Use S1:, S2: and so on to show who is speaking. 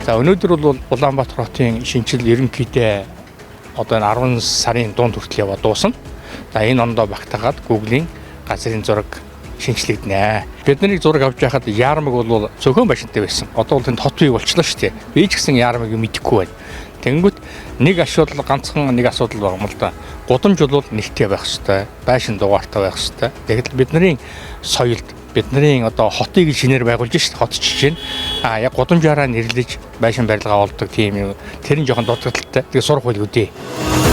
S1: За өнөөдөр бол Улаанбаатар хотын шинжил ерөнхийдөө одоо 10 сарын дунд хүртэл яваад дуусна. За энэ ондоо багтаагаад Google-ийн газрын зураг шинжлэгдэнэ. Бидний зураг авч байхад яармаг бол цөөхөн башинтай байсан. Одоо бол тэнд хот бий болчихлоо шүү дээ. Би ч гэсэн яармаг мэдэхгүй байна. Тэнгүүт нэг асуудал ганцхан нэг асуудал байгаа юм л да. Гудамж бол нэгтэй байх хэрэгтэй. Байшин дугаартай байх хэрэгтэй. Тэгэхээр бидний соёлд бидний одоо хотыг шинээр байгуулж шít хот жишээ нь яг гудамжаараа нэрлэж байшин барилгаа олдог тийм юм. Тэр нь жоохон дутагдaltaй. Тэгээ сурах байлгүй дээ.